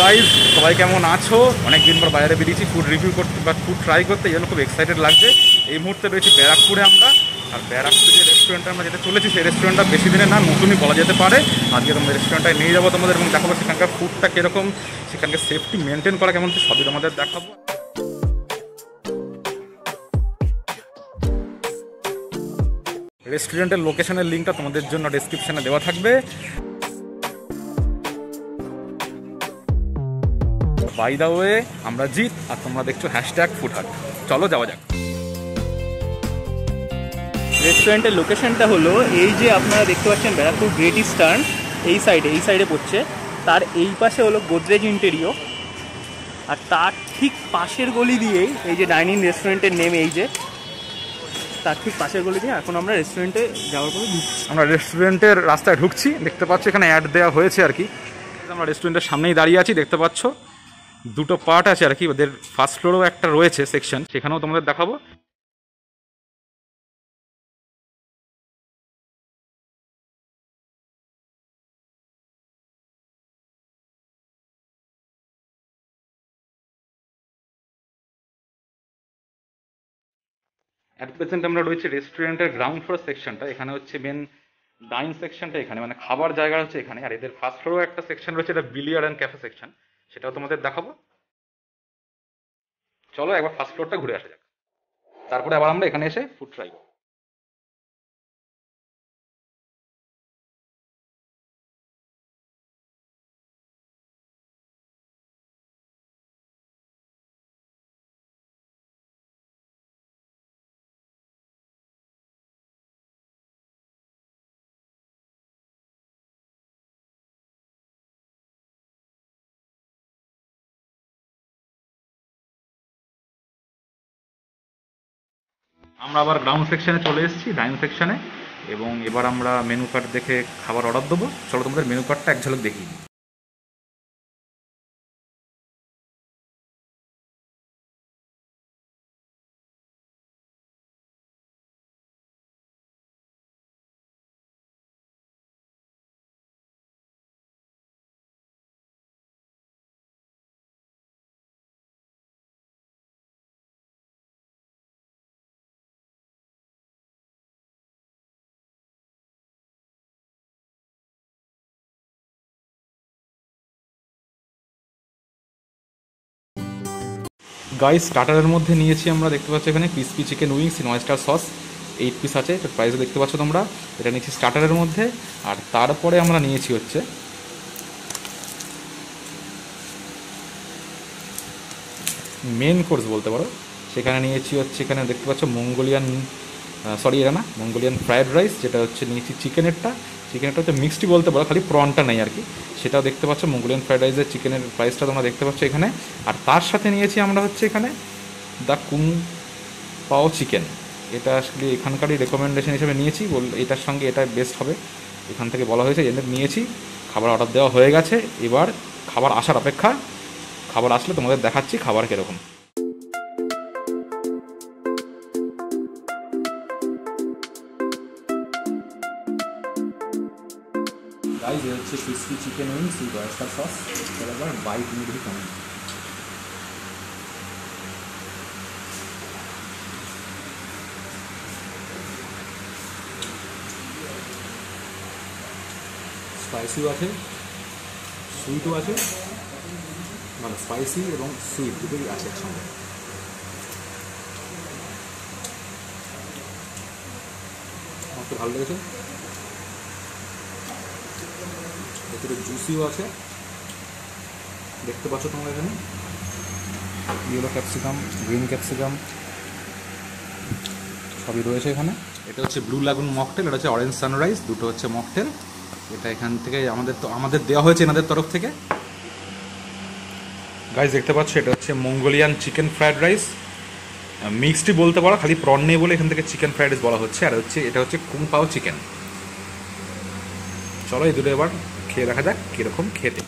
Guys, সবাই কেমন আছো? অনেকদিন পর বাইরে বেরিয়েছি ফুড রিভিউ করতে বা ফুড ট্রাই করতে, এই জন্য খুব এক্সাইটেড লাগছে। এই মুহূর্তে রয়েছি ব্যারাকপুরে আমরা। আর ব্যারাকপুরে যে রেস্টুরেন্টে আমরা যেতে চলেছি, সেই রেস্টুরেন্টটা বেশি দিনের না, নতুনই বলা যেতে পারে। আজকে তোমাদের রেস্টুরেন্টটায় নিয়ে যাবো তোমাদের, এবং দেখাবো সেখানকার ফুডটা কীরকম, সেখানকার সেফটি মেনটেন করা কেমন, সবই তোমাদের দেখাবো। রেস্টুরেন্টের লোকেশনের লিঙ্কটা তোমাদের জন্য ডেসক্রিপশনে দেওয়া থাকবে। বাই দা ওয়ে, আমরা জিৎ, আর তোমরা দেখছো #ফুডহাট। চলো যাওয়া যাক। রেস্টুরেন্টের লোকেশনটা হলো এই যে আপনারা দেখতে পাচ্ছেন ব্যারাকপুর গ্রেট ইস্টার্ন, এই সাইডে পড়ছে। তার এই পাশে হলো গোদরেজ ইন্টেরিয়ো, আর তার ঠিক পাশের গলি দিয়েই এই যে ডাইনিং রেস্টুরেন্টের নেম, এই যে তার ঠিক পাশের গলি দিয়ে এখন আমরা রেস্টুরেন্টে যাওয়ার পরে ঢুকছি। আমরা রেস্টুরেন্টের রাস্তায় ঢুকছি, দেখতে পাচ্ছ এখানে অ্যাড দেওয়া হয়েছে আর কি। আমরা রেস্টুরেন্টের সামনেই দাঁড়িয়ে আছি, দেখতে পাচ্ছ দুটো পার্ট আছে আর কি, ওদের ফার্স্ট ফ্লোরেও একটা রয়েছে সেকশন, সেখানেও তোমাদের দেখাবো। অ্যাট প্রেজেন্ট আমরা রয়েছে রেস্টুরেন্টের গ্রাউন্ড ফ্লোর সেকশনটা। এখানে হচ্ছে মেন ডাইন সেকশনটা, এখানে মানে খাবার জায়গা হচ্ছে এখানে। আর এদের ফার্স্ট ফ্লোরে একটা সেকশন রয়েছে, এটা বিলিয়ার্ড অ্যান্ড ক্যাফে সেকশন, সেটাও তোমাদের দেখাবো। চলো একবার ফার্স্ট ফ্লোরটা ঘুরে আসা যাক, তারপরে আবার আমরা এখানে এসে ফুড ট্রাই করবো। আমরা আবার গ্রাউন্ড সেকশনে চলে এসেছি, ডাইনিং সেকশনে, এবং এবার আমরা মেনু কার্ড দেখে খাবার অর্ডার দেবো। চলো তোমাদের মেনু কার্ডটা এক ঝলক দেখি। গাইস, স্টার্টারের মধ্যে নিয়েছি আমরা, দেখতে পাচ্ছ এখানে crispy chicken wings in oyster sauce, 8 piece আছে, এটার প্রাইসও দেখতে পাচ্ছ তোমরা। এটা নিয়েছি স্টার্টারের মধ্যে। আর তারপরে আমরা নিয়েছি হচ্ছে মেন কোর্স বলতে পারো, সেখানে নিয়েছি হচ্ছে, এখানে দেখতে পাচ্ছ মঙ্গোলিয়ান ফ্রায়েড রাইস, যেটা হচ্ছে নিয়েছি চিকেনেরটা হচ্ছে মিক্সডই বলতে পারো, খালি প্রনটা নেই আর কি। সেটাও দেখতে পাচ্ছ, মঙ্গোলিয়ান ফ্রায়েড রাইসের চিকেনের প্রাইসটা তোমরা দেখতে পাচ্ছ এখানে। আর তার সাথে নিয়েছি আমরা হচ্ছে এখানে দ্য কুং পাও চিকেন, এটা আসলে এখানকারই রেকমেন্ডেশন হিসেবে নিয়েছি, এটার সঙ্গে এটা বেস্ট হবে, এখান থেকে বলা হয়েছে, এদের নিয়েছি। খাবার অর্ডার দেওয়া হয়ে গেছে, এবার খাবার আসার অপেক্ষা। খাবার আসলে তোমাদের দেখাচ্ছি খাবার কীরকম। গাইস, এই হচ্ছে crispy chicken wings with oyster sauce. চলো এবার বাইট নিয়ে দেখি কেমন। স্পাইসিও আছে, সুইটও আছে, মানে স্পাইসি এবং সুইট দুটোই আছে একসঙ্গে। আমার তো ভালো লেগেছে, ভেতরে জুসিও আছে, দেখতে পাচ্ছ তোমরা এখানে ইয়েলো ক্যাপসিকাম, গ্রিন ক্যাপসিকাম সবই রয়েছে এখানে। এটা হচ্ছে ব্লু লাগুন মকটেল, এটা হচ্ছে অরেঞ্জ সানরাইজ, দুটো হচ্ছে মকটেল। এটা এখান থেকে আমাদের দেওয়া হয়েছে এনাদের তরফ থেকে। গাইস, দেখতে পাচ্ছ এটা হচ্ছে মঙ্গোলিয়ান চিকেন ফ্রায়েড রাইস, মিক্সডই বলতে পারো, খালি প্রন নেই বলে এখান থেকে চিকেন ফ্রায়েড রাইস বলা হচ্ছে। আর এটা হচ্ছে কুং পাও চিকেন। চলো এই দুটো এবার খেয়ে দেখা যাক কীরকম খেতে।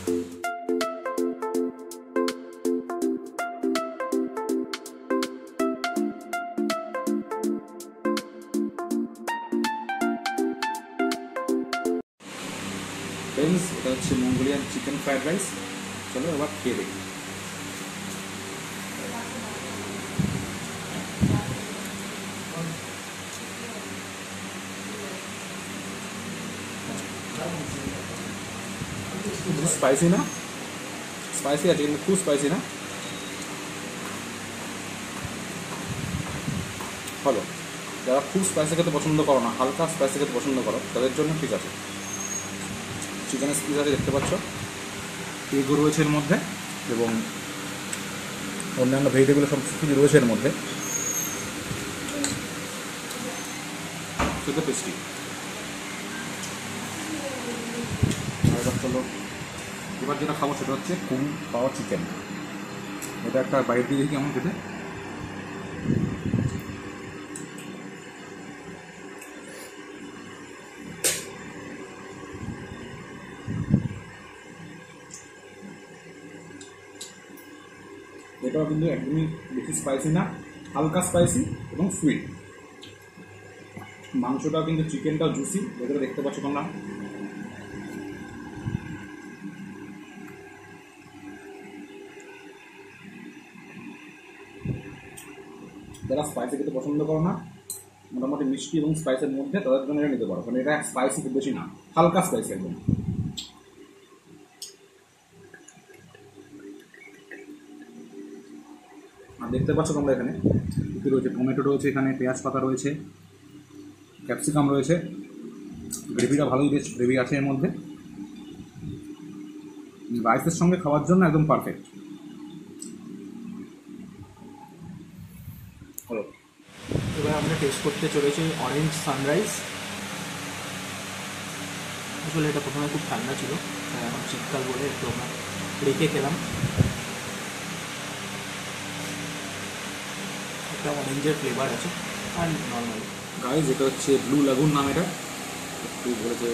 ফ্রেন্ডস, এটা হচ্ছে মঙ্গোলিয়ান চিকেন ফ্রায়েড রাইস। চলো এবার খেয়ে দেখি। স্পাইসি না, স্পাইসি আছে কিন্তু খুব স্পাইসি না, ভালো। যারা খুব স্পাইসি খেতে পছন্দ করো না, হালকা স্পাইসি খেতে পছন্দ করো, তাদের জন্য ঠিক আছে। চিকেনের পিস আছে দেখতে পাচ্ছ, এগও রয়েছে এর মধ্যে এবং অন্যান্য ভেজিটেবল সব কিছু রয়েছে এর মধ্যে, খেতে টেস্টি। এবার চলো, এবার যেটা খাবো সেটা হচ্ছে কুম পাওয়া চিকেন। এটা একটা বাইরে দিয়ে দেখি কেমন খেতে। এটাও কিন্তু একদমই বেশি স্পাইসি না, হালকা স্পাইসি এবং সুইট। মাংসটাও কিন্তু, চিকেনটাও জুসি, ভেতরে দেখতে পাচ্ছ তোমরা। যারা স্পাইসি খেতে পছন্দ করো না, মোটামুটি মিষ্টি এবং স্পাইসের মধ্যে, তাদের জন্য এটা নিতে পারো, কারণ এটা স্পাইসি খুব বেশি না, হালকা স্পাইসি একদম। আর দেখতে পাচ্ছ তোমরা এখানে কী রয়েছে, টমেটো রয়েছে, এখানে পেঁয়াজ পাতা রয়েছে, ক্যাপসিকাম রয়েছে, গ্রেভিটা ভালোই, বেশ গ্রেভি আছে এর মধ্যে। রাইসের সঙ্গে খাওয়ার জন্য একদম পারফেক্ট। হলো, এবার আমরা টেস্ট করতে চলেছি অরেঞ্জ সানরাইজ। আসলে এটা প্রথমে খুব ঠান্ডা ছিল, এখন শীতকাল বলে একটু আমরা রেখে খেলাম। একটা অরেঞ্জের ফ্লেভার আছে আর নর্মাল। গাইজ এটা হচ্ছে ব্লু লাগুন নাম, এটা একটু বলেছে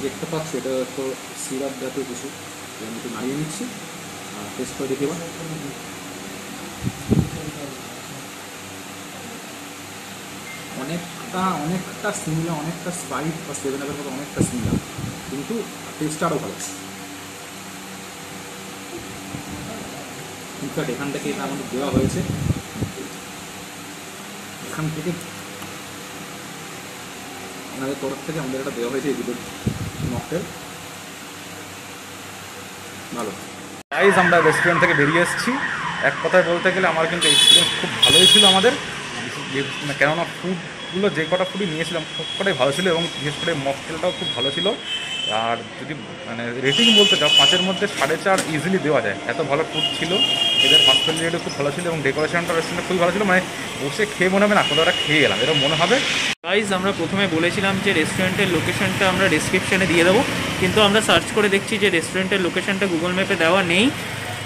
দেখতে পাচ্ছ, এটা তো সিরাপ জাতীয় কিছু, আমি একটু নাড়িয়ে নিচ্ছি আর টেস্ট করে দেখি। এবার অনেকটা সিমিলার, অনেকটা স্প্রাইট বা 7-Up মতো অনেকটা সিমিলার, কিন্তু টেস্টটা আরও ভালো। ইনফ্যাক্ট এখান থেকে এটা আমাদের দেওয়া হয়েছে, এখান থেকে ওনাদের তরফ থেকে আমাদের এটা দেওয়া হয়েছে, এই দুটো মকটেল। ভালো। গাইজ আমরা রেস্টুরেন্ট থেকে বেরিয়ে এসেছি। এক কথায় বলতে গেলে আমার কিন্তু এক্সপিরিয়েন্স খুব ভালোই ছিল আমাদের, কেননা ফুডগুলো যে কটা ফুডই নিয়েছিলাম সব কটাই ভালো ছিল এবং বিশেষ করে মকটেলটাও খুব ভালো ছিল। আর যদি মানে রেটিং বলতে চাও 5-এর মধ্যে 4.5 ইজিলি দেওয়া যায়, এত ভালো ফুড ছিল। এদের হসপিটালিটিও খুব ভালো ছিল এবং ডেকোরেশনটা রেস্টুরেন্টে খুবই ভালো ছিল, মানে বসে খেয়ে মনে হবে না কোথাও খেয়ে এলাম, এরকম মনে হবে। গাইজ আমরা প্রথমে বলেছিলাম যে রেস্টুরেন্টের লোকেশনটা আমরা ডেসক্রিপশানে দিয়ে দেবো, কিন্তু আমরা সার্চ করে দেখছি যে রেস্টুরেন্টের লোকেশনটা গুগল ম্যাপে দেওয়া নেই,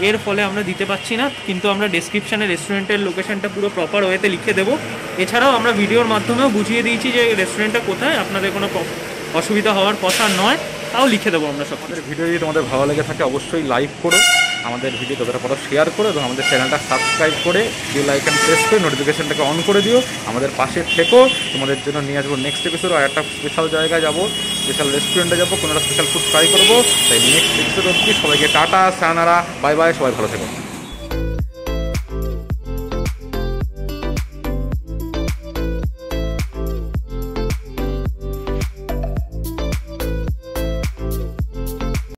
এর ফলে আমরা দিতে পারছি না। কিন্তু আমরা ডেসক্রিপশানে রেস্টুরেন্টের লোকেশনটা পুরো প্রপার ওয়েতে লিখে দেবো। এছাড়াও আমরা ভিডিওর মাধ্যমেও বুঝিয়ে দিয়েছি যে রেস্টুরেন্টটা কোথায়, আপনাদের কোনো অসুবিধা হওয়ার কথা নয়, তাও লিখে দেবো আমরা সব। আমাদের ভিডিও যদি তোমাদের ভালো লেগে থাকে অবশ্যই লাইক করো, আমাদের ভিডিও যতটা পারো শেয়ার করো এবং আমাদের চ্যানেলটা সাবস্ক্রাইব করে বেল আইকন প্রেস করে নোটিফিকেশনটাকে অন করে দিও। আমাদের পাশে থেকো, তোমাদের জন্য নিয়ে আসবো নেক্সট এপিসোড। আর একটা স্পেশাল জায়গায় যাবো, স্পেশাল রেস্টুরেন্টে যাবো, কোনো একটা স্পেশাল ফুড ট্রাই করবো। তাই নেক্সট এপিসোড অবধি সবাইকে টাটা, সায়নারা, বাই বাই, সবাই ভালো থেকো।